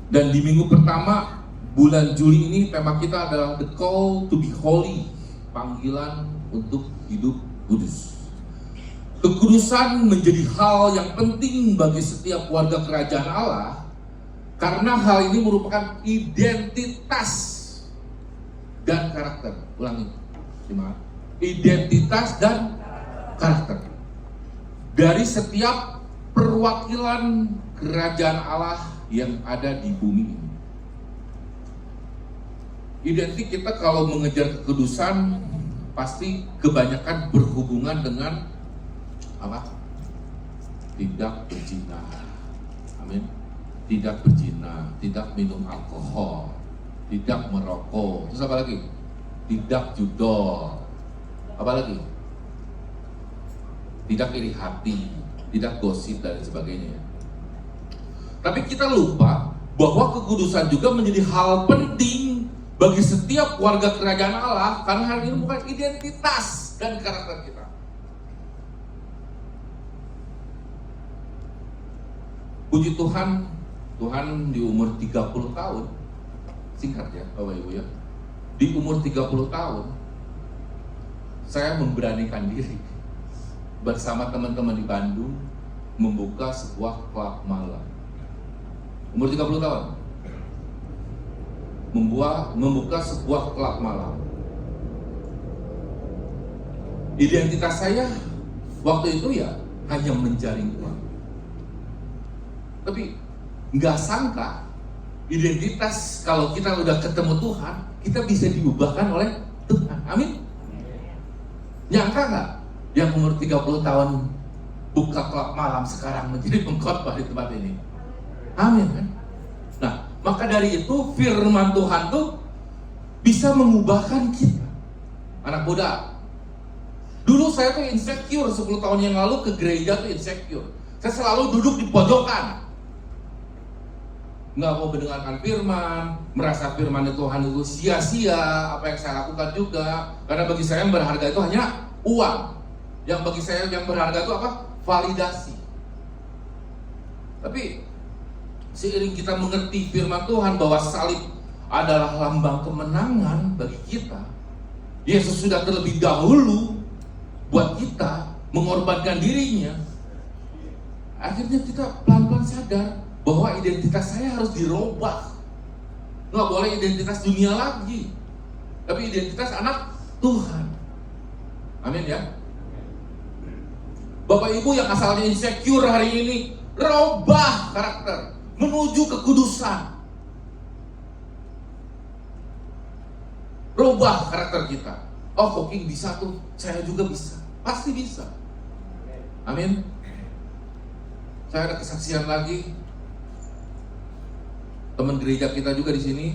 Dan di minggu pertama bulan Juli ini tema kita adalah The Call to be Holy, panggilan untuk hidup kudus. Kekudusan menjadi hal yang penting bagi setiap warga kerajaan Allah, karena hal ini merupakan identitas dan karakter. Ulangi, identitas dan karakter dari setiap perwakilan kerajaan Allah yang ada di bumi ini. Identik kita kalau mengejar kekudusan pasti kebanyakan berhubungan dengan apa? Tidak berzina. Amin. Tidak berzina, tidak minum alkohol, tidak merokok. Terus apa lagi? Tidak judol. Apa lagi? Tidak iri hati, tidak gosip dan sebagainya. Tapi kita lupa bahwa kekudusan juga menjadi hal penting bagi setiap warga kerajaan Allah, karena hal ini bukan identitas dan karakter kita. Puji Tuhan, Tuhan di umur 30 tahun, singkat ya Bapak Ibu ya, di umur 30 tahun, saya memberanikan diri bersama teman-teman di Bandung membuka sebuah klub malam. Umur 30 tahun, membuka sebuah klub malam. Identitas saya waktu itu ya hanya menjaring uang. Tapi nggak sangka identitas kalau kita udah ketemu Tuhan, kita bisa diubahkan oleh Tuhan. Amin. Nyangka nggak yang umur 30 tahun buka klub malam sekarang menjadi pengkhotbah di tempat ini? Amin kan? Nah, maka dari itu firman Tuhan tuh bisa mengubahkan kita. Anak muda, dulu saya tuh insecure 10 tahun yang lalu ke gereja tuh insecure. Saya selalu duduk di pojokan, nggak mau mendengarkan firman, merasa firman Tuhan itu sia-sia apa yang saya lakukan juga. Karena bagi saya yang berharga itu hanya uang. Yang bagi saya yang berharga itu apa? Validasi. Tapi seiring kita mengerti firman Tuhan bahwa salib adalah lambang kemenangan bagi kita, Yesus sudah terlebih dahulu buat kita mengorbankan dirinya. Akhirnya kita pelan-pelan sadar bahwa identitas saya harus dirubah. Nggak boleh identitas dunia lagi, tapi identitas anak Tuhan. Amin ya. Bapak Ibu yang asalnya insecure hari ini, rubah karakter menuju kekudusan. Rubah karakter kita. Oh, Koking bisa tuh, saya juga bisa. Pasti bisa. Amin. Saya ada kesaksian lagi. Teman gereja kita juga di sini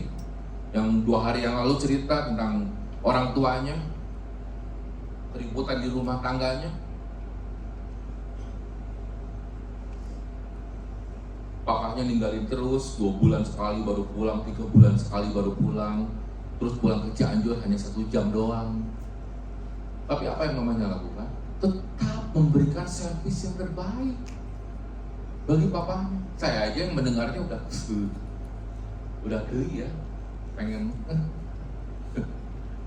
yang 2 hari yang lalu cerita tentang orang tuanya keributan di rumah tangganya. Papanya ninggalin terus, 2 bulan sekali baru pulang, 3 bulan sekali baru pulang, terus pulang ke Cianjur hanya 1 jam doang. Tapi apa yang mamanya lakukan? Tetap memberikan servis yang terbaik bagi papanya. Saya aja yang mendengarnya udah geli ya, pengen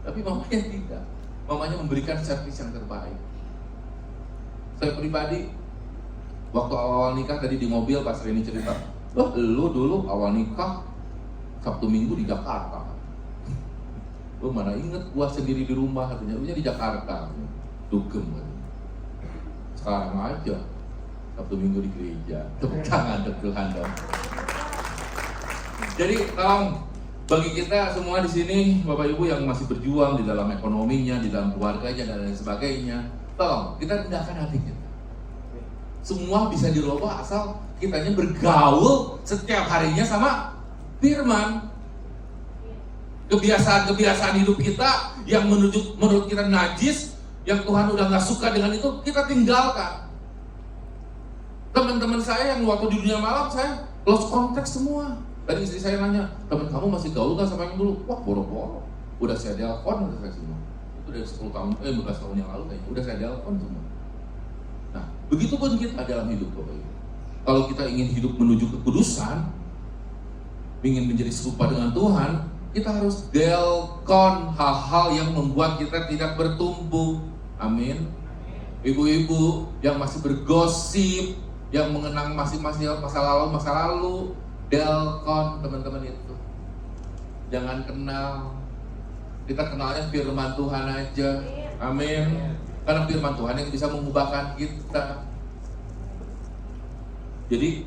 tapi mamanya tidak. Mamanya memberikan servis yang terbaik. Saya pribadi waktu awal nikah tadi di mobil pas Reni cerita, loh lu dulu awal nikah Sabtu Minggu di Jakarta. Lu mana inget gua sendiri di rumah, katanya lu di Jakarta. Dugem kan. Sekarang aja Sabtu Minggu di gereja. Tepuk tangan untuk Tuhan dong. Jadi tolong bagi kita semua di sini, Bapak Ibu yang masih berjuang di dalam ekonominya, di dalam keluarganya dan lain sebagainya, tolong kita rendahkan hati kita. Semua bisa dirubah asal kitanya bergaul setiap harinya sama firman. Kebiasaan-kebiasaan hidup kita yang menurut kita najis, yang Tuhan udah gak suka dengan itu, kita tinggalkan. Teman-teman saya yang waktu di dunia malam, saya lost contact semua. Tadi istri saya nanya, teman kamu masih gaul gak sama yang dulu? Wah, boro-boro. Udah saya telepon, udah saya semua. Itu dari 10 tahun, 15 tahun yang lalu kayaknya. Udah saya telepon semua. Nah, begitu pun kita dalam hidup Bapak Ibu. Kalau kita ingin hidup menuju kekudusan, ingin menjadi serupa dengan Tuhan, kita harus delkon hal-hal yang membuat kita tidak bertumbuh. Amin. Ibu-ibu yang masih bergosip, yang mengenang masing-masing masa lalu, delkon teman-teman itu. Jangan kenal. Kita kenalnya firman Tuhan aja. Amin. Karena firman Tuhan yang bisa mengubahkan kita. Jadi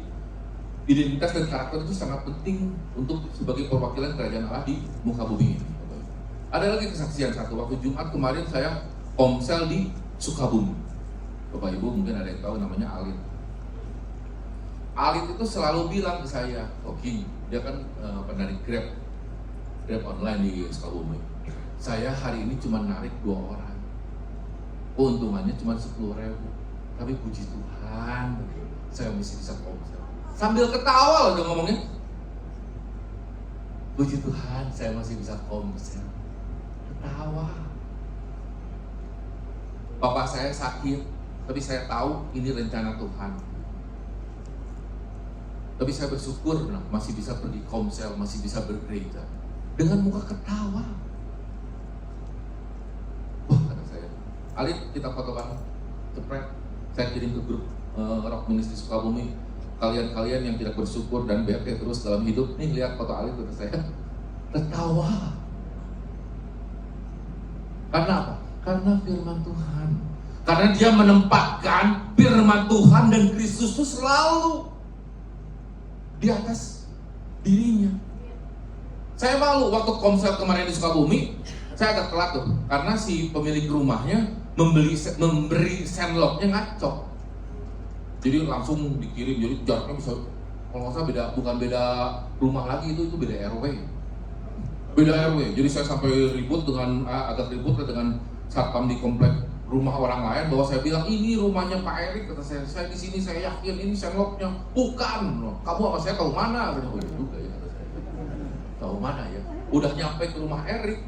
identitas dan karakter itu sangat penting untuk sebagai perwakilan kerajaan Allah di muka bumi ini. Ada lagi kesaksian satu, waktu Jumat kemarin saya komsel di Sukabumi. Bapak Ibu mungkin ada yang tahu namanya Alit. Alit itu selalu bilang ke saya, King, dia kan pernah di Grab online di Sukabumi. Saya hari ini cuma narik 2 orang. Keuntungannya cuma 10.000. Tapi puji Tuhan, saya masih bisa komsel. Sambil ketawa loh dia ngomongnya. Puji Tuhan, saya masih bisa komsel. Ketawa. Bapak saya sakit, tapi saya tahu ini rencana Tuhan. Tapi saya bersyukur masih bisa pergi komsel, masih bisa bergereja dengan muka ketawa. Wah, kata saya, Alit, kita foto bareng, cepret. Saya kirim ke grup Rock Ministry Sukabumi. Kalian-kalian yang tidak bersyukur dan bete terus dalam hidup, nih lihat foto Alit, kata saya, ketawa. Karena apa? Karena firman Tuhan. Karena dia menempatkan firman Tuhan dan Kristus itu selalu di atas dirinya. Saya malu waktu komsel kemarin di Sukabumi, saya agak telat tuh, karena si pemilik rumahnya memberi sendloknya ngacok. Jadi langsung dikirim, jadi jaraknya bisa, kalau nggak salah bukan beda rumah lagi, itu beda RW. Beda RW, jadi saya sampai agak ribut dengan satpam di komplek rumah orang lain, bahwa saya bilang ini rumahnya Pak Erik, kata saya di sini saya yakin ini sendloknya. Bukan, kamu sama saya tahu mana? Oh ya juga ya, kata saya. Tahu mana ya? Udah nyampe ke rumah Erik,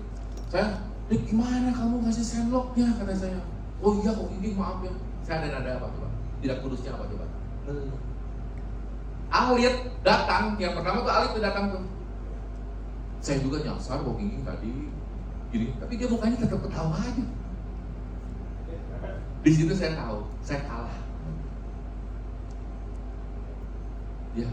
saya, gimana kamu ngasih sendloknya? Kata saya. Oh iya, ini maaf ya. Saya ada apa coba? Tidak kudusnya apa coba? Alit datang, yang pertama tuh Alit datang tuh. Saya juga nyasar, King tadi gini, tapi dia mukanya tetap ketawa aja. Di situ saya tahu, saya kalah. Ya,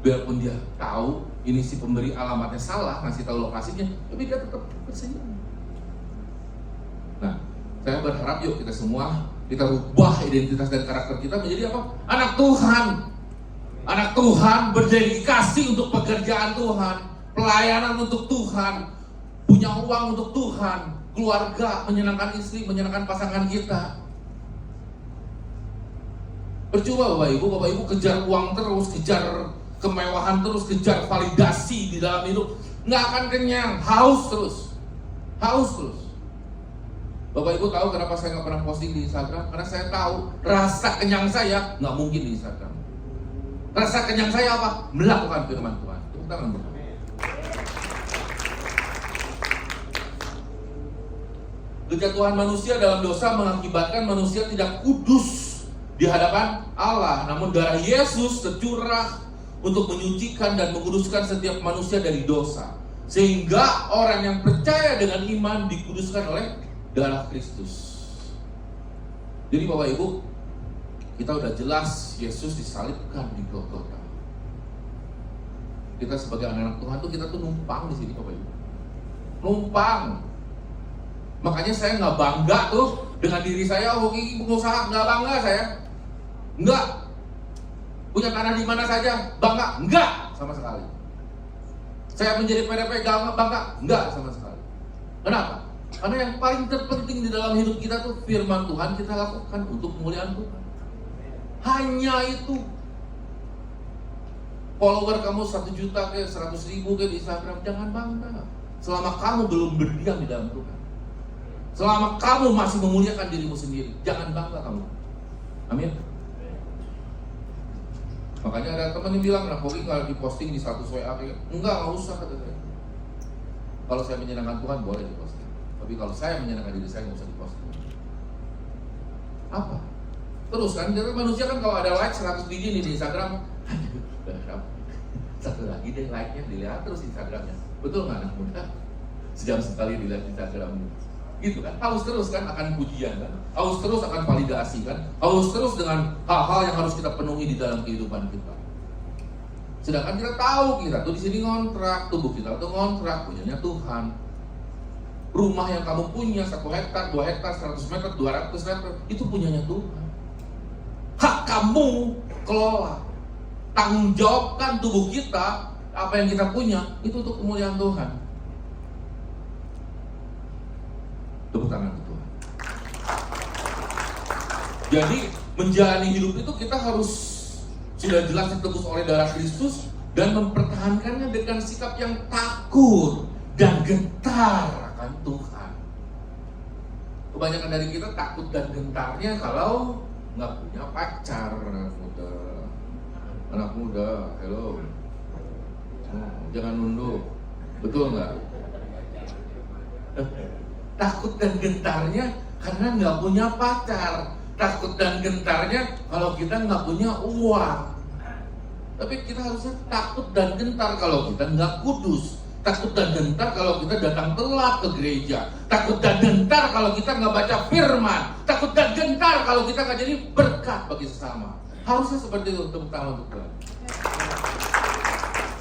biarpun dia tahu ini si pemberi alamatnya salah, ngasih tahu lokasinya, tapi dia tetap bersenyum. Nah, saya berharap yuk kita semua, kita rubah identitas dan karakter kita menjadi apa? Anak Tuhan. Anak Tuhan berdedikasi untuk pekerjaan Tuhan, pelayanan untuk Tuhan, punya uang untuk Tuhan, keluarga, menyenangkan istri, menyenangkan pasangan kita. Percuma Bapak Ibu kejar uang terus, kejar kemewahan terus, kejar validasi di dalam hidup, nggak akan kenyang, haus terus. Bapak Ibu tahu kenapa saya nggak pernah posting di Instagram? Karena saya tahu rasa kenyang saya nggak mungkin di Instagram. Rasa kenyang saya apa? Melakukan firman Tuhan. Tepuk tangan bersama. Kejatuhan manusia dalam dosa mengakibatkan manusia tidak kudus di hadapan Allah. Namun darah Yesus tercurah untuk menyucikan dan menguduskan setiap manusia dari dosa. Sehingga orang yang percaya dengan iman dikuduskan oleh darah Kristus. Jadi Bapak Ibu, kita udah jelas Yesus disalibkan di Golgota. Kita sebagai anak-anak Tuhan tuh, kita tuh numpang di sini Bapak Ibu. Numpang. Makanya saya nggak bangga tuh dengan diri saya, pengusaha, nggak bangga saya. Nggak. Punya tanah di mana saja, bangga? Nggak sama sekali. Saya menjadi PDP bangga? Nggak sama sekali. Kenapa? Karena yang paling terpenting di dalam hidup kita tuh firman Tuhan kita lakukan untuk kemuliaan Tuhan. Hanya itu. Follower kamu 1 juta ke 100.000 ke di Instagram, jangan bangga. Selama kamu belum berdiam di dalam Tuhan. Selama kamu masih memuliakan dirimu sendiri, jangan bangga kamu. Amin. Makanya ada teman yang bilang, nah Koki kalau diposting di status WA kayak, enggak usah kata saya. Kalau saya menyenangkan Tuhan boleh diposting. Tapi kalau saya menyenangkan diri saya nggak usah diposting. Apa? Terus kan, jadi manusia kan kalau ada like 100 biji nih di Instagram, Satu lagi deh, like-nya dilihat terus Instagramnya. Betul nggak anak muda? Sejam sekali dilihat Instagramnya. Gitu kan, haus terus kan akan pujian kan, haus terus akan validasi kan, haus terus dengan hal-hal yang harus kita penuhi di dalam kehidupan kita. Sedangkan kita tahu kita tuh di sini ngontrak, tubuh kita tuh ngontrak, punyanya Tuhan. Rumah yang kamu punya 1 hektar, 2 hektar, 100 meter, 200 meter, itu punyanya Tuhan. Hak kamu kelola, tanggung jawabkan tubuh kita, apa yang kita punya itu untuk kemuliaan Tuhan. Tepuk tangan ke Tuhan. Jadi menjalani hidup itu kita harus sudah jelas ditebus oleh darah Kristus dan mempertahankannya dengan sikap yang takut dan gentar akan Tuhan. Kebanyakan dari kita takut dan gentarnya kalau nggak punya pacar. Anak muda, hello, jangan nunduk, betul nggak? Takut dan gentarnya karena nggak punya pacar. Takut dan gentarnya kalau kita nggak punya uang. Tapi kita harusnya takut dan gentar kalau kita nggak kudus. Takut dan gentar kalau kita datang telat ke gereja. Takut dan gentar kalau kita nggak baca firman. Takut dan gentar kalau kita nggak jadi berkat bagi sesama. Harusnya seperti itu, tepuk tangan untuk Tuhan.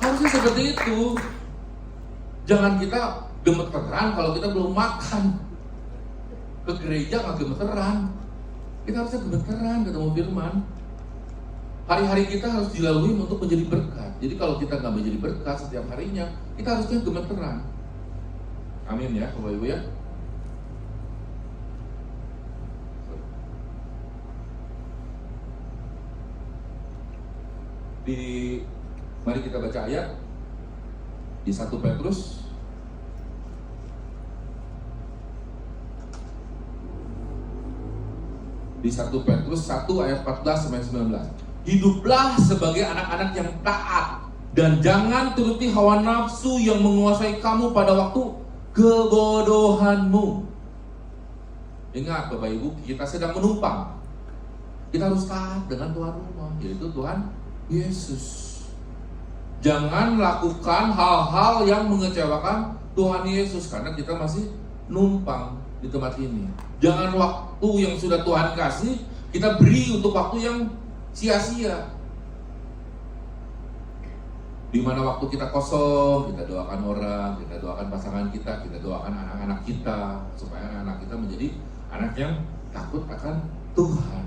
Harusnya seperti itu. Jangan kita gemeteran kalau kita belum makan. Ke gereja nggak gemeteran. Kita harusnya gemeteran ketemu firman. Hari-hari kita harus dilalui untuk menjadi berkat. Jadi kalau kita nggak menjadi berkat setiap harinya, kita harusnya gemeteran. Amin ya, Bapak Ibu ya. Mari kita baca ayat di 1 Petrus di 1 Petrus 1 ayat 14 sampai 19. Hiduplah sebagai anak-anak yang taat dan jangan turuti hawa nafsu yang menguasai kamu pada waktu kebodohanmu. Ingat Bapak Ibu, kita sedang menumpang. Kita harus taat dengan tuan rumah, yaitu Tuhan Yesus. Jangan lakukan hal-hal yang mengecewakan Tuhan Yesus karena kita masih numpang di tempat ini. Jangan waktu yang sudah Tuhan kasih kita beri untuk waktu yang sia-sia. Di mana waktu kita kosong, kita doakan orang, kita doakan pasangan kita doakan anak-anak kita supaya anak-anak kita menjadi anak yang takut akan Tuhan.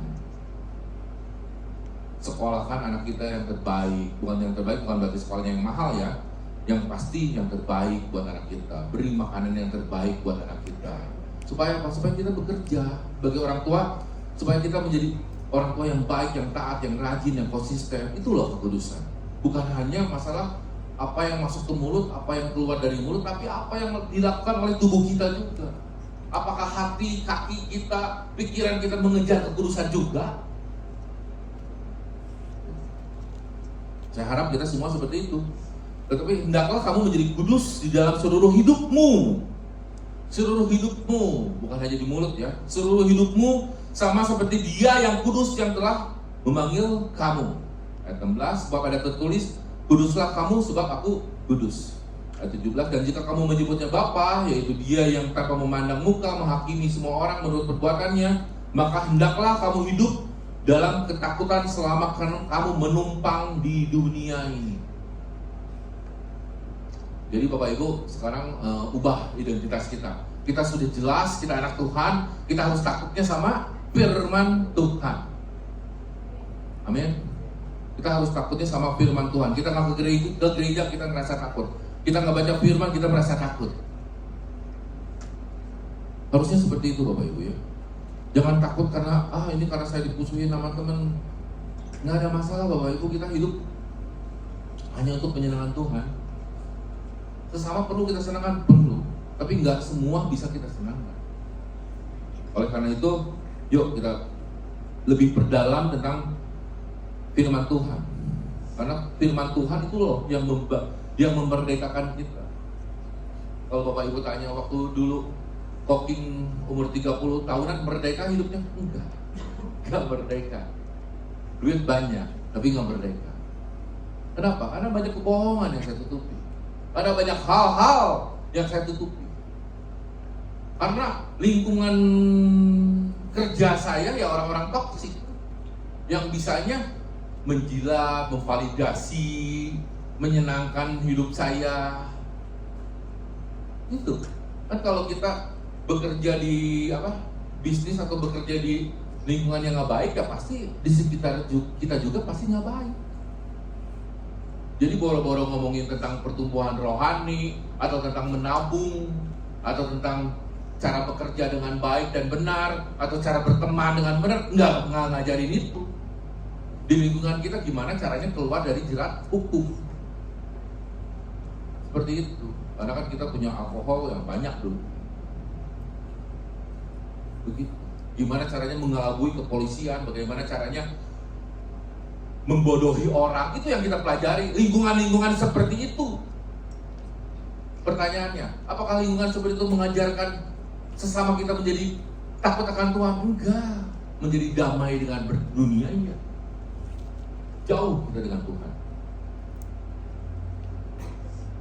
Sekolahkan anak kita yang terbaik, bukan berarti sekolahnya yang mahal ya. Yang pasti yang terbaik buat anak kita. Beri makanan yang terbaik buat anak kita. Supaya apa? Supaya kita bekerja bagi orang tua, supaya kita menjadi orang tua yang baik, yang taat, yang rajin, yang konsisten. Itu loh kekudusan. Bukan hanya masalah apa yang masuk ke mulut, apa yang keluar dari mulut, tapi apa yang dilakukan oleh tubuh kita juga. Apakah hati, kaki kita, pikiran kita mengejar kekudusan juga? Saya harap kita semua seperti itu. Tetapi hendaklah kamu menjadi kudus di dalam seluruh hidupmu. Seluruh hidupmu, bukan hanya di mulut ya. Seluruh hidupmu sama seperti Dia yang kudus yang telah memanggil kamu. Ayat 16, sebab ada tertulis, kuduslah kamu sebab aku kudus. Ayat 17, dan jika kamu menyebutnya Bapa, yaitu Dia yang tanpa memandang muka menghakimi semua orang menurut perbuatannya, maka hendaklah kamu hidup dalam ketakutan selama kamu menumpang di dunia ini. Jadi Bapak Ibu, sekarang ubah identitas kita. Kita sudah jelas, kita anak Tuhan, kita harus takutnya sama firman Tuhan. Amin. Kita harus takutnya sama firman Tuhan. Kita nggak ke gereja kita merasa takut. Kita nggak baca firman kita merasa takut. Harusnya seperti itu Bapak Ibu ya. Jangan takut karena ini karena saya dipusuhin sama teman. Nggak ada masalah Bapak Ibu, kita hidup hanya untuk penyenangan Tuhan. Sesama perlu kita senangkan, perlu. Tapi nggak semua bisa kita senangkan. Oleh karena itu, yuk kita lebih perdalam tentang firman Tuhan. Karena firman Tuhan itu loh yang memerdekakan kita. Kalau Bapak Ibu tanya waktu dulu Koking umur 30 tahunan merdeka hidupnya? Enggak merdeka. Duit banyak, tapi nggak merdeka. Kenapa? Karena banyak kebohongan yang saya tutupi. Ada banyak hal-hal yang saya tutupi. Karena lingkungan kerja saya ya orang-orang toksik yang bisanya menjilat, memvalidasi, menyenangkan hidup saya. Itu kan kalau kita bekerja di bisnis atau bekerja di lingkungan yang nggak baik, ya pasti di sekitar kita juga pasti nggak baik. Jadi boro-boro ngomongin tentang pertumbuhan rohani atau tentang menabung atau tentang cara bekerja dengan baik dan benar atau cara berteman dengan benar, nggak ngajarin itu. Di lingkungan kita gimana caranya keluar dari jerat hukum. Seperti itu. Karena kan kita punya alkohol yang banyak dulu. Begitu. Gimana caranya mengelabui kepolisian, bagaimana caranya membodohi orang, itu yang kita pelajari. Lingkungan-lingkungan seperti itu. Pertanyaannya, apakah lingkungan seperti itu mengajarkan sesama kita menjadi takut akan Tuhan? Enggak. Menjadi damai dengan dunia, iya. Jauh kita dengan Tuhan.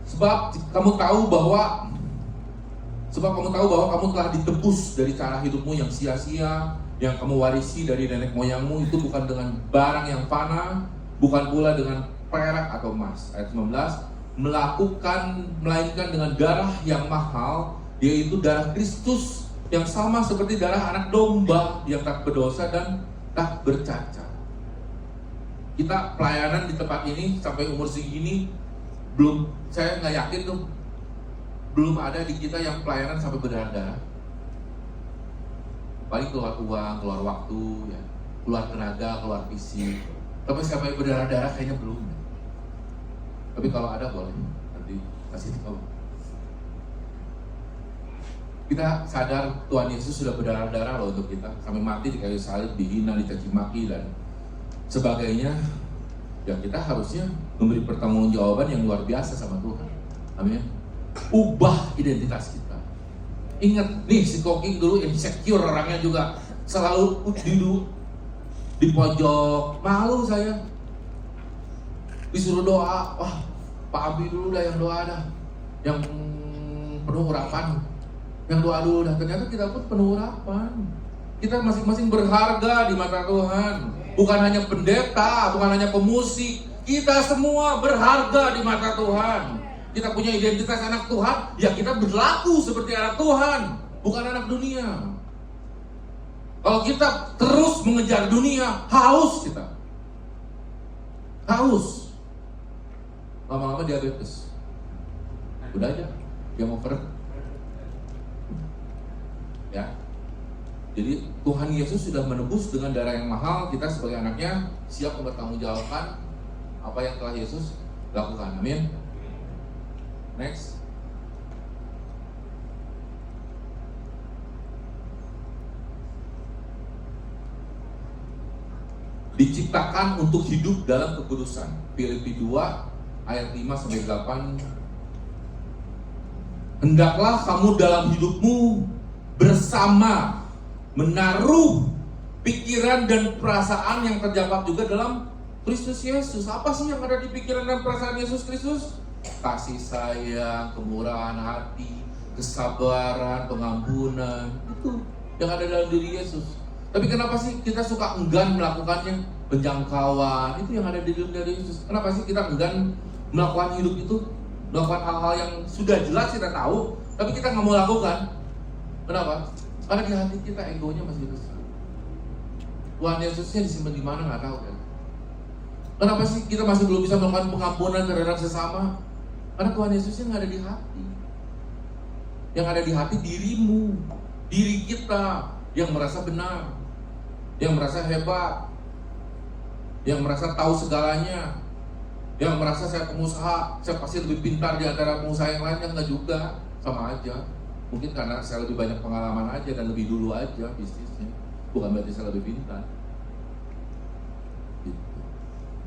Sebab kamu tahu bahwa kamu telah ditebus dari cara hidupmu yang sia-sia, yang kamu warisi dari nenek moyangmu, itu bukan dengan barang yang fana, bukan pula dengan perak atau emas. Ayat 19, melainkan dengan darah yang mahal, yaitu darah Kristus, yang sama seperti darah anak domba yang tak berdosa dan tak bercacat. Kita pelayanan di tempat ini sampai umur segini, saya nggak yakin tuh, belum ada di kita yang pelayanan sampai berdarah-darah. Paling keluar uang, keluar waktu, ya, keluar tenaga, keluar fisik. Tapi sampai berdarah-darah kayaknya belum. Tapi kalau ada boleh, nanti kasih tahu. Kita sadar Tuhan Yesus sudah berdarah-darah loh untuk kita, sampai mati di kayu salib, dihina, dicaci maki dan sebagainya. Ya kita harusnya memberi pertanggungjawaban yang luar biasa sama Tuhan. Amin. Ubah identitas kita. Ingat nih, si Koking dulu insecure orangnya juga, selalu duduk di pojok, malu saya. Disuruh doa, wah Pak Abi dulu dah yang doa dah, yang penuh urapan, yang doa dulu dah. Ternyata kita pun penuh urapan. Kita masing-masing berharga di mata Tuhan. Bukan hanya pendeta, bukan hanya pemusik, kita semua berharga di mata Tuhan. Kita punya identitas anak Tuhan, ya kita berlaku seperti anak Tuhan, bukan anak dunia. Kalau kita terus mengejar dunia, haus kita. Haus. Lama-lama diabetes. Udah aja, game over. Ya. Jadi Tuhan Yesus sudah menebus dengan darah yang mahal. Kita sebagai anaknya siap mempertanggungjawabkan apa yang telah Yesus lakukan. Amin. Next. Diciptakan untuk hidup dalam kekudusan. Filipi 2 ayat 5-8. Hendaklah kamu dalam hidupmu bersama menaruh pikiran dan perasaan yang terdapat juga dalam Kristus Yesus. Apa sih yang ada di pikiran dan perasaan Yesus Kristus? Kasih sayang, kemurahan hati, kesabaran, pengampunan. Itu yang ada dalam diri Yesus. Tapi kenapa sih kita suka enggan melakukannya? Penjangkauan, itu yang ada di dalam diri Yesus. Kenapa sih kita enggan melakukan hidup itu? Melakukan hal-hal yang sudah jelas kita tahu, tapi kita nggak mau lakukan. Kenapa? Karena di hati kita egonya masih besar. Tuhan Yesusnya disimpan di mana nggak tahu kan? Kenapa sih kita masih belum bisa melakukan pengampunan terhadap sesama? Karena Tuhan Yesusnya nggak ada di hati. Yang ada di hati dirimu, diri kita yang merasa benar, yang merasa hebat, yang merasa tahu segalanya, yang merasa saya pengusaha, saya pasti lebih pintar di antara pengusaha yang lain. Enggak juga, sama aja. Mungkin karena saya lebih banyak pengalaman aja dan lebih dulu aja bisnisnya, bukan berarti saya lebih pintar.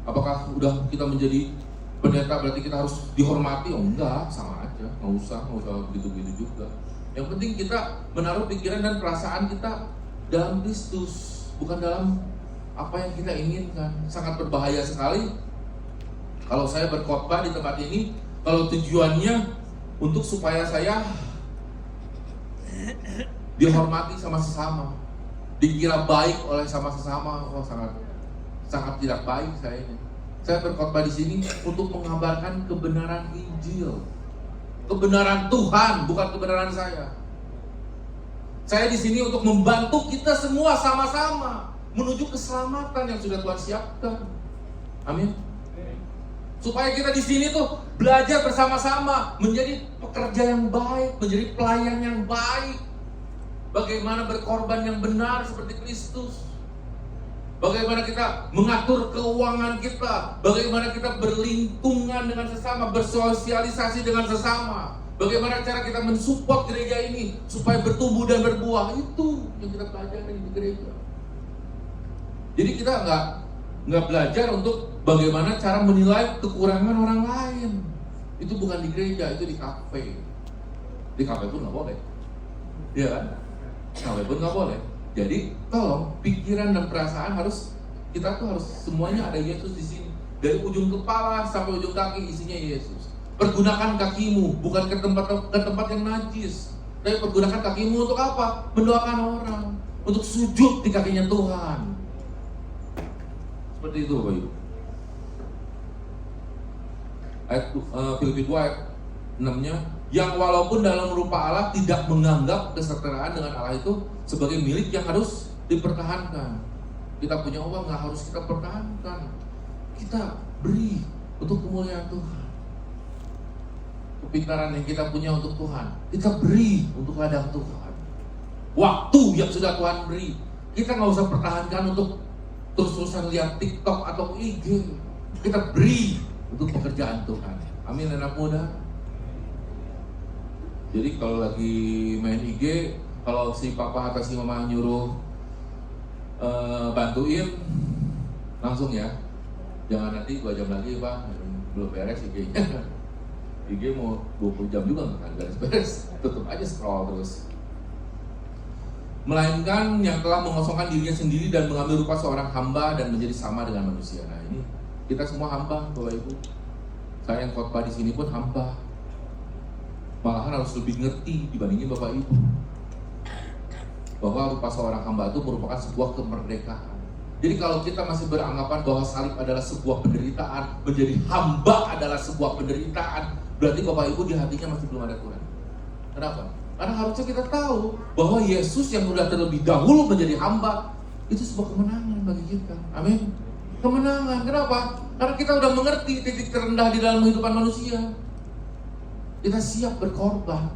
Apakah udah kita menjadi pendeta berarti kita harus dihormati? Oh enggak, sama aja, nggak usah begitu-begitu juga. Yang penting kita menaruh pikiran dan perasaan kita dalam Kristus, bukan dalam apa yang kita inginkan. Sangat berbahaya sekali Kalau saya berkhotbah di tempat ini, kalau tujuannya untuk supaya saya dihormati sama sesama, dikira baik oleh sama sesama, oh sangat tidak baik saya ini. Saya berkhotbah di sini untuk mengabarkan kebenaran Injil, kebenaran Tuhan, bukan kebenaran saya. Saya di sini untuk membantu kita semua sama-sama menuju keselamatan yang sudah Tuhan siapkan. Amin. Supaya kita di sini tuh belajar bersama-sama menjadi pekerja yang baik, menjadi pelayan yang baik. Bagaimana berkorban yang benar seperti Kristus. Bagaimana kita mengatur keuangan kita, bagaimana kita berlingkungan dengan sesama, bersosialisasi dengan sesama. Bagaimana cara kita mensupport gereja ini supaya bertumbuh dan berbuah. Itu yang kita pelajari di gereja. Jadi kita nggak belajar untuk bagaimana cara menilai kekurangan orang lain. Itu bukan di gereja, itu di kafe. Di kafe pun nggak boleh, iya kan? Kafe pun nggak boleh. Jadi tolong pikiran dan perasaan kita tuh harus semuanya ada Yesus di sini. Dari ujung kepala sampai ujung kaki isinya Yesus. Pergunakan kakimu bukan ke tempat yang najis, tapi pergunakan kakimu untuk apa? Mendoakan orang, untuk sujud di kakinya Tuhan. Seperti itu Bapak Ibu. Ayat Filipi 2 ayat 6-nya, yang walaupun dalam rupa Allah tidak menganggap kesetaraan dengan Allah itu sebagai milik yang harus dipertahankan. Kita punya uang nggak harus kita pertahankan, kita beri untuk kemuliaan Tuhan. Kepintaran yang kita punya untuk Tuhan, kita beri untuk ladang Tuhan. Waktu yang sudah Tuhan beri, kita nggak usah pertahankan untuk terus-terusan lihat TikTok atau IG. Kita beri untuk pekerjaan Tuhan. Amin anak muda. Jadi kalau lagi main IG, kalau si papa atau si mama nyuruh bantuin, langsung ya. Jangan nanti 2 jam lagi Pak, belum beres IG-nya. IG mau 20 jam juga nggak akan beres-beres, tutup aja scroll terus. Melainkan yang telah mengosongkan dirinya sendiri dan mengambil rupa seorang hamba dan menjadi sama dengan manusia. Nah ini kita semua hamba, Bapak Ibu. Saya yang khotbah di sini pun hamba. Malahan harus lebih ngerti dibandingin Bapak Ibu, bahwa rupa seorang hamba itu merupakan sebuah kemerdekaan. Jadi kalau kita masih beranggapan bahwa salib adalah sebuah penderitaan, menjadi hamba adalah sebuah penderitaan, berarti Bapak Ibu di hatinya masih belum ada Tuhan. Kenapa? Karena harusnya kita tahu bahwa Yesus yang sudah terlebih dahulu menjadi hamba, itu sebuah kemenangan bagi kita. Amin. Kemenangan. Kenapa? Karena kita sudah mengerti titik terendah di dalam kehidupan manusia. Kita siap berkorban.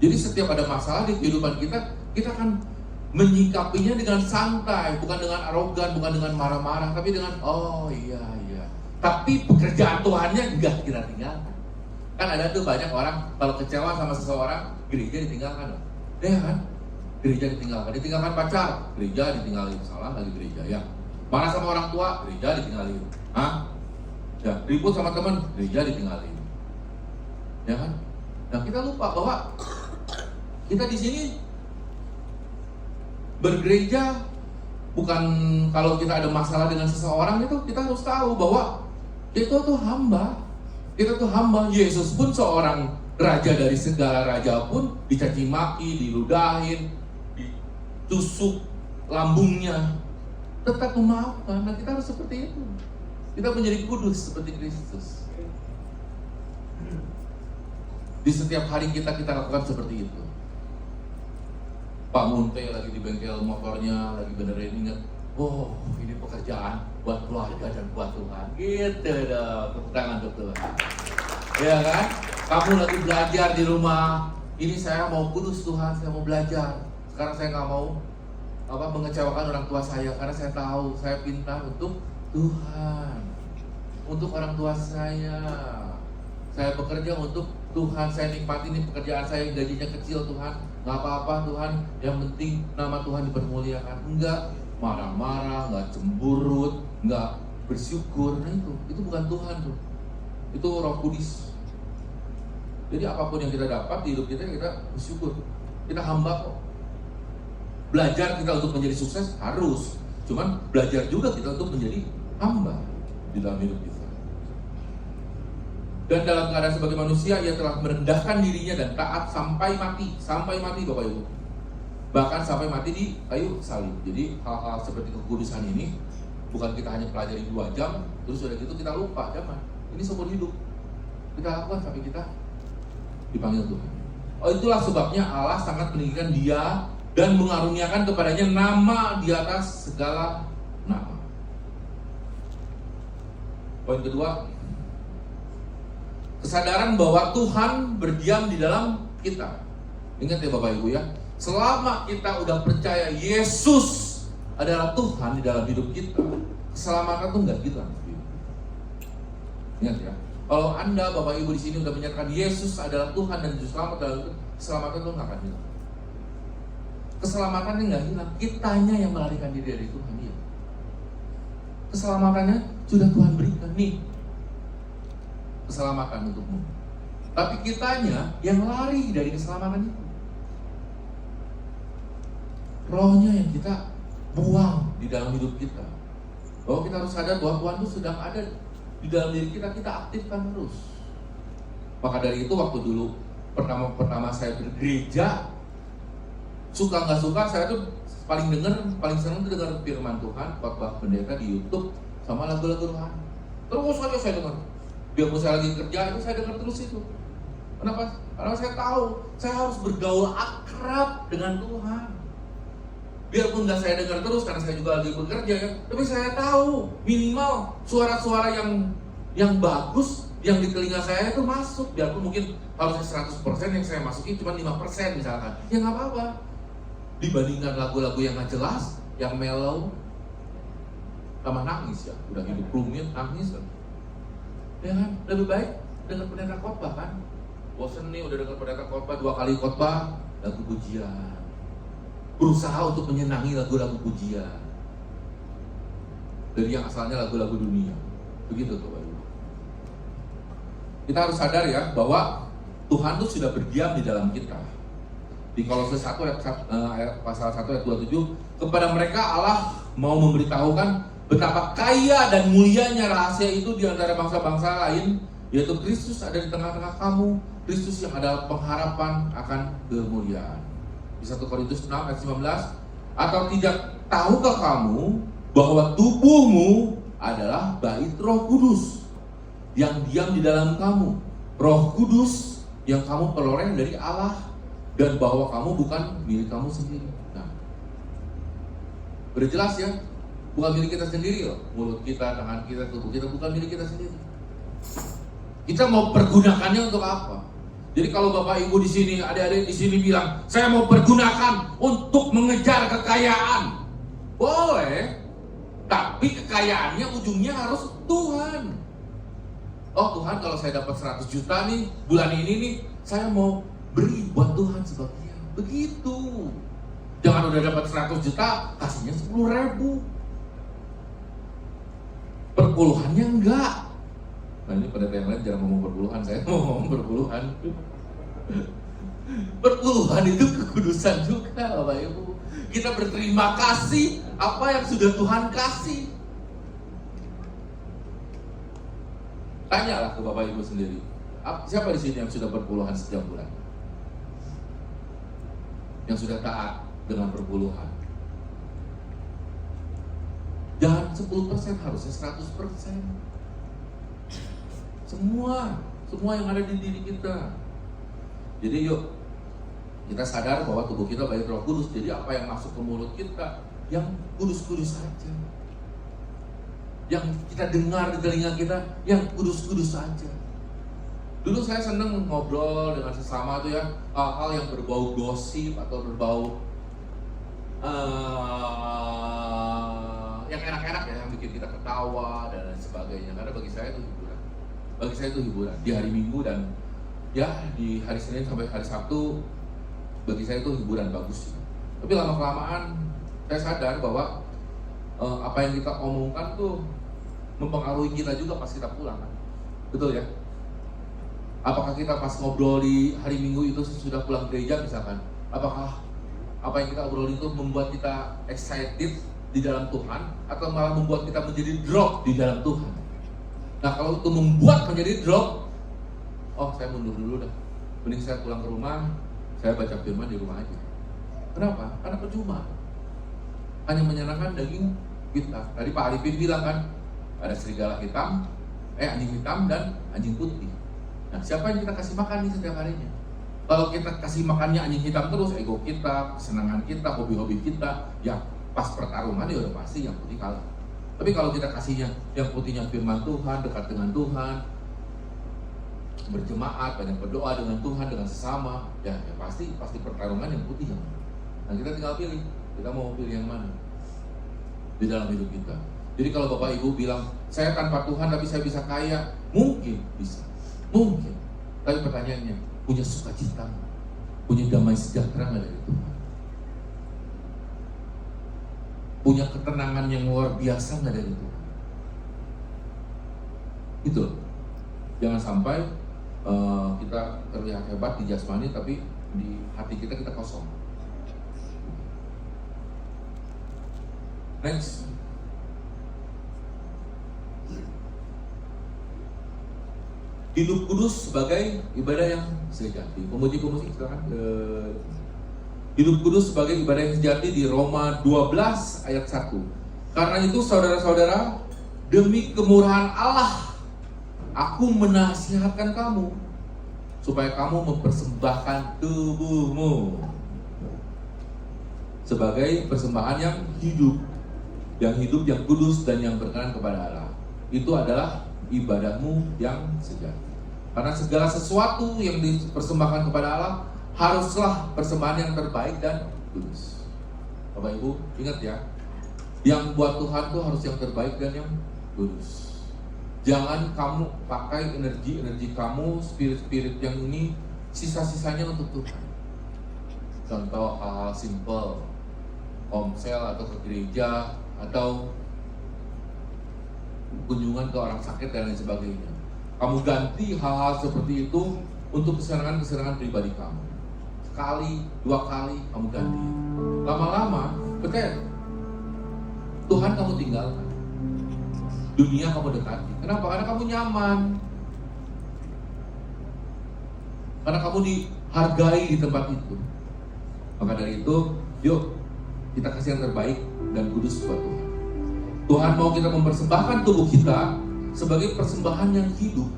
Jadi setiap ada masalah di kehidupan kita, kita akan menyikapinya dengan santai, bukan dengan arogan, bukan dengan marah-marah, tapi dengan oh iya. Tapi pekerjaan Tuhannya enggak kita tinggalkan. Kan ada tuh banyak orang kalau kecewa sama seseorang, gereja ditinggalkan, ya kan? Gereja ditinggalkan pacar, gereja ditinggalin, salah lagi gereja ya. Marah sama orang tua, gereja ditinggalin. Ya, ribut sama teman, gereja ditinggalin. Ya kan? Nah, kita lupa bahwa kita di sini bergereja bukan kalau kita ada masalah dengan seseorang itu kita harus tahu bahwa kita tuh hamba. Kita tuh hamba. Yesus pun seorang raja dari segala raja pun dicaci maki, diludahin, ditusuk lambungnya, tetap memaafkan. Nah, kita harus seperti itu. Kita menjadi kudus seperti Kristus. Di setiap hari kita lakukan seperti itu. Pak Munte lagi di bengkel motornya, lagi benerin, ingat, oh ini pekerjaan buat keluarga dan buat Tuhan. Gitu dong, tepuk tangan untuk Tuhan. Ya kan? Kamu lagi belajar di rumah, ini saya mau kudus Tuhan, saya mau belajar. Sekarang saya nggak mau mengecewakan orang tua saya, karena saya tahu saya pintar untuk Tuhan, untuk orang tua saya. Saya bekerja untuk Tuhan, saya nikmati ini pekerjaan saya, gajinya kecil Tuhan, nggak apa-apa Tuhan, yang penting nama Tuhan dipermuliakan. Enggak marah-marah, nggak cemburut, nggak bersyukur. Nah itu bukan Tuhan tuh, itu Roh Kudus. Jadi apapun yang kita dapat di hidup kita bersyukur. Kita hamba kok. Belajar kita untuk menjadi sukses harus, cuman belajar juga kita untuk menjadi hamba di dalam hidup kita. Dan dalam keadaan sebagai manusia, ia telah merendahkan dirinya dan taat sampai mati Bapak Ibu. Bahkan sampai mati di kayu salib. Jadi hal-hal seperti kekudusan ini bukan kita hanya pelajari 2 jam, terus sudah gitu kita lupa, jangan. Ini seumur hidup kita lakukan sampai kita dipanggil Tuhan. Itulah sebabnya Allah sangat meninggikan dia dan mengaruniakan kepadanya nama di atas segala nama. Poin kedua, kesadaran bahwa Tuhan berdiam di dalam kita. Ingat ya Bapak Ibu ya, selama kita udah percaya Yesus adalah Tuhan di dalam hidup kita, keselamatan itu nggak hilang. Ingat ya, kalau Anda Bapak Ibu di sini udah menyatakan Yesus adalah Tuhan dan Juru Selamat dalam hidup, keselamatan itu nggak akan hilang. Keselamatannya nggak hilang, kitanya yang melarikan diri dari Tuhan. Ya. Keselamatannya sudah Tuhan berikan nih, keselamatan untukmu. Tapi kitanya yang lari dari keselamatan itu. Rohnya yang kita buang di dalam hidup kita. Bahwa kita harus sadar bahwa Tuhan itu sedang ada di dalam diri kita, kita aktifkan terus. Maka dari itu waktu dulu pertama saya bergereja, suka nggak suka, saya tuh paling senang tuh dengar firman Tuhan, khotbah pendeta di YouTube sama lagu-lagu rohani. Terus aja saya dengar. Biarpun saya lagi kerja itu saya dengar terus itu. Kenapa? Karena saya tahu saya harus bergaul akrab dengan Tuhan. Biarpun nggak saya dengar terus karena saya juga lagi bekerja ya, tapi saya tahu minimal suara-suara yang bagus yang di telinga saya itu masuk. Biarpun mungkin harusnya 100% yang saya masuki cuma 5% misalkan, ya nggak apa-apa. Dibandingkan lagu-lagu yang nggak jelas, yang mellow, sama nangis ya, udah hidup rumit nangis kan. Ya kan, lebih baik dengar pendeta khotbah kan. Bosen nih udah dengar pendeta khotbah 2 kali khotbah lagu pujian. Berusaha untuk menyenangi lagu-lagu pujian dari yang asalnya lagu-lagu dunia. Begitu tuh Bapak Ibu. Kita harus sadar ya bahwa Tuhan itu sudah berdiam di dalam kita. Di Kolose 1 ayat pasal 1 ayat 27, kepada mereka Allah mau memberitahukan betapa kaya dan mulianya rahasia itu di antara bangsa-bangsa lain, yaitu Kristus ada di tengah-tengah kamu, Kristus yang adalah pengharapan akan kemuliaan. Di 1 Korintus 6 ayat 19, atau tidak tahukah kamu bahwa tubuhmu adalah bait Roh Kudus yang diam di dalam kamu, Roh Kudus yang kamu peroleh dari Allah, dan bahwa kamu bukan milik kamu sendiri. Nah, udah jelas ya, bukan milik kita sendiri loh. Mulut kita, tangan kita, tubuh kita bukan milik kita sendiri. Kita mau pergunakannya untuk apa? Jadi kalau Bapak Ibu di sini, adik-adik di sini bilang, saya mau pergunakan untuk mengejar kekayaan, boleh. Tapi kekayaannya ujungnya harus Tuhan. Oh Tuhan, kalau saya dapat 100 juta nih bulan ini nih, saya mau beri buat Tuhan sebagian. Begitu. Jangan udah dapat 100 juta kasihnya 10.000. Perpuluhannya enggak. Nah ini pada yang lain jarang ngomong perpuluhan, saya mau ngomong perpuluhan. Perpuluhan itu kekudusan juga Bapak Ibu. Kita berterima kasih apa yang sudah Tuhan kasih. Tanyalah ke Bapak Ibu sendiri, siapa di sini yang sudah perpuluhan setiap bulan? Yang sudah taat dengan perpuluhan? Jangan 10%, harusnya 100%. Semua yang ada di diri kita. Jadi yuk kita sadar bahwa tubuh kita bait Roh Kudus. Jadi apa yang masuk ke mulut kita yang kudus-kudus saja. Yang kita dengar di telinga kita yang kudus-kudus saja. Dulu saya senang ngobrol dengan sesama tuh ya, hal-hal yang berbau gosip atau berbau yang enak-enak ya, yang bikin kita ketawa dan lain sebagainya. Karena bagi saya itu hiburan. Bagi saya itu hiburan di hari Minggu dan ya di hari Senin sampai hari Sabtu, bagi saya itu hiburan bagus. Tapi lama-kelamaan saya sadar bahwa apa yang kita omongkan tuh mempengaruhi kita juga pas kita pulang kan. Betul ya? Apakah kita pas ngobrol di hari Minggu itu sudah pulang gereja misalkan, apakah apa yang kita obrol itu membuat kita excited, di dalam Tuhan atau malah membuat kita menjadi drop di dalam Tuhan. Nah, kalau itu membuat menjadi drop, oh saya mundur dulu dah. Mending saya pulang ke rumah, saya baca firman di rumah aja. Kenapa? Karena percuma. Hanya menyenangkan daging kita. Tadi Pak Arifin bilang kan, ada serigala hitam, anjing hitam dan anjing putih. Nah, siapa yang kita kasih makan nih setiap harinya? Kalau kita kasih makannya anjing hitam terus, ego kita, kesenangan kita, hobi-hobi kita, ya pas pertarungan ya udah pasti yang putih kalah. Tapi kalau kita kasihnya yang putihnya firman Tuhan, dekat dengan Tuhan, berjemaat, banyak berdoa dengan Tuhan, dengan sesama, ya pasti pertarungan yang putih yang mana. Nah, kita tinggal pilih, kita mau pilih yang mana di dalam hidup kita. Jadi kalau Bapak Ibu bilang, saya tanpa Tuhan tapi saya bisa kaya, mungkin bisa, mungkin. Tapi pertanyaannya, punya sukacita, punya damai sejahtera nggak dari Tuhan? Punya ketenangan yang luar biasa nggak dari Tuhan? Itu loh. Jangan sampai kita terlihat hebat di jasmani, tapi di hati kita kosong. Next. Hidup kudus sebagai ibadah yang sejati. Pemuji-pemuji silakan. Hidup kudus sebagai ibadah yang sejati di Roma 12 ayat 1. Karena itu saudara-saudara, demi kemurahan Allah, aku menasihatkan kamu supaya kamu mempersembahkan tubuhmu sebagai persembahan yang hidup, yang kudus dan yang berkenan kepada Allah. Itu adalah ibadahmu yang sejati. Karena segala sesuatu yang dipersembahkan kepada Allah haruslah persembahan yang terbaik dan kudus. Bapak Ibu, ingat ya, yang buat Tuhan tuh harus yang terbaik dan yang kudus. Jangan kamu pakai energi kamu, spirit yang ini, sisa-sisanya untuk Tuhan. Contoh hal-hal simple, komsel atau ke gereja atau kunjungan ke orang sakit dan lain sebagainya. Kamu ganti hal-hal seperti itu untuk kesenangan pribadi kamu. Sekali, 2 kali kamu ganti. Lama-lama, percaya, Tuhan kamu tinggalkan. Dunia kamu dekati. Kenapa? Karena kamu nyaman. Karena kamu dihargai di tempat itu. Maka dari itu, yuk kita kasih yang terbaik dan kudus buat Tuhan. Tuhan mau kita mempersembahkan tubuh kita sebagai persembahan yang hidup,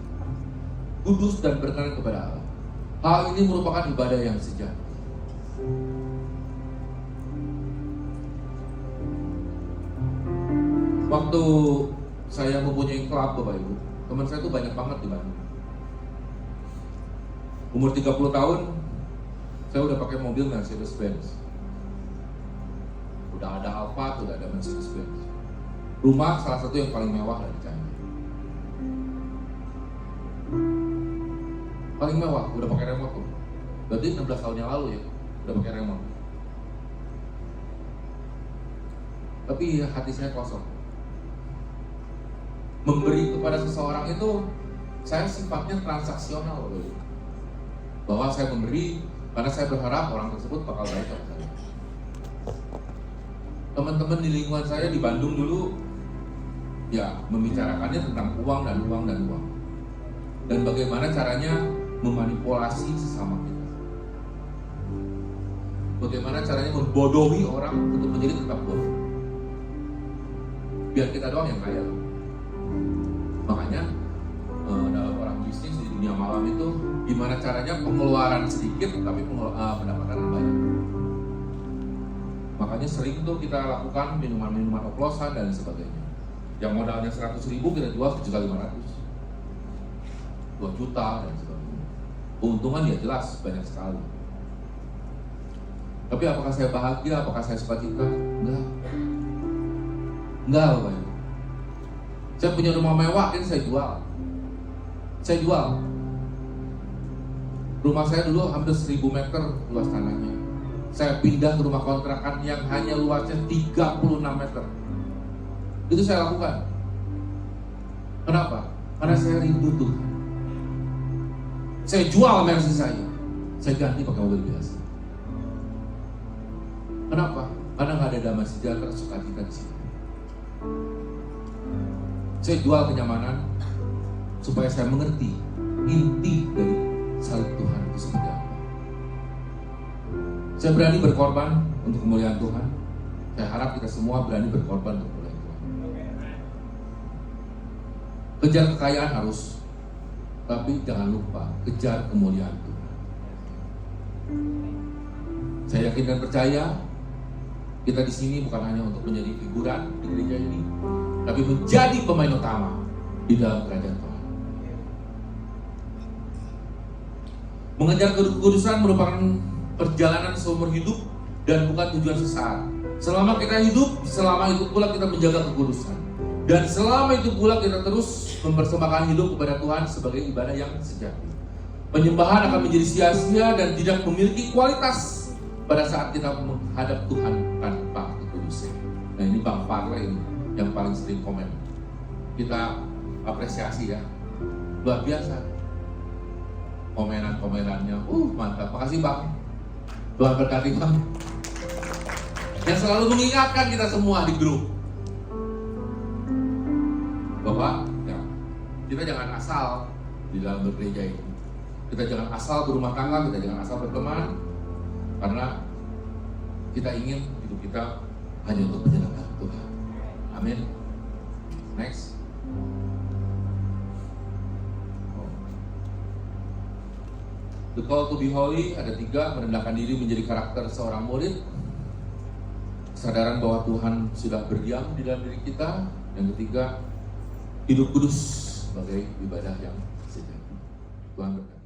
kudus dan berkenan kepada Allah. Hal ini merupakan ibadah yang sejati. Waktu saya mempunyai klub, Bapak Ibu, teman saya tuh banyak banget di Bandung. Umur 30 tahun, saya udah pakai mobil Mercedes-Benz. Udah ada Alphard, udah ada Mercedes-Benz. Rumah salah satu yang paling mewah lah di Candi. Paling mewah, udah pakai remote tuh. Berarti 16 tahun yang lalu ya, udah pakai remote. Tapi hati saya kosong. Memberi kepada seseorang itu, saya sifatnya transaksional. Bahwa saya memberi, karena saya berharap orang tersebut bakal baik sama saya. Teman-teman di lingkungan saya di Bandung dulu, ya membicarakannya tentang uang dan uang dan uang. Dan bagaimana caranya memanipulasi sesama kita. Bagaimana caranya membodohi orang untuk menjadi tetap bodoh. Biar kita doang yang kaya. Makanya dalam orang bisnis di dunia malam itu, gimana caranya pengeluaran sedikit tapi pendapatan banyak. Makanya sering tuh kita lakukan minuman-minuman oplosan dan sebagainya. Yang modalnya 100.000 kita jual 1.500.000, 2 juta dan sebagainya. Keuntungan ya jelas banyak sekali. Tapi apakah saya bahagia? Apakah saya sukacita? Enggak, Bapak Ibu. Saya punya rumah mewah, kan saya jual. Saya jual. Rumah saya dulu hampir 1.000 meter luas tanahnya. Saya pindah ke rumah kontrakan yang hanya luasnya 36 meter. Itu saya lakukan. Kenapa? Karena saya rindu Tuhan. Saya jual Mercy saya ganti pakai mobil biasa. Kenapa? Karena nggak ada damai sejahtera, sukacita di sini. Saya jual kenyamanan supaya saya mengerti inti dari salib Tuhan itu seperti apa. Saya berani berkorban untuk kemuliaan Tuhan. Saya harap kita semua berani berkorban untuk kemuliaan Tuhan. Kejar kekayaan harus, tapi jangan lupa kejar kemuliaan Tuhan. Saya yakin dan percaya kita di sini bukan hanya untuk menjadi figuran di gereja ini, tapi menjadi pemain utama di dalam kerajaan Tuhan. Mengejar kekudusan merupakan perjalanan seumur hidup dan bukan tujuan sesaat. Selama kita hidup, selama itu pula kita menjaga kekudusan. Dan selama itu pula kita terus mempersembahkan hidup kepada Tuhan sebagai ibadah yang sejati. Penyembahan akan menjadi sia-sia dan tidak memiliki kualitas pada saat kita menghadap Tuhan tanpa kekudusan. Nah, ini Bang Farley yang paling sering komen. Kita apresiasi ya, luar biasa komenan-komenannya. Mantap, makasih Bang. Tuhan berkati Bang. Yang selalu mengingatkan kita semua di grup bahwa ya, kita jangan asal di dalam bergereja ini. Kita jangan asal berumah tangga, kita jangan asal berteman, karena kita ingin hidup kita hanya untuk menyenangkan Tuhan. Amin. Next. The call to be holy ada 3, merendahkan diri menjadi karakter seorang murid, kesadaran bahwa Tuhan sudah berdiam di dalam diri kita, yang ketiga, hidup kudus sebagai ibadah yang sejati. Tuhan berkati.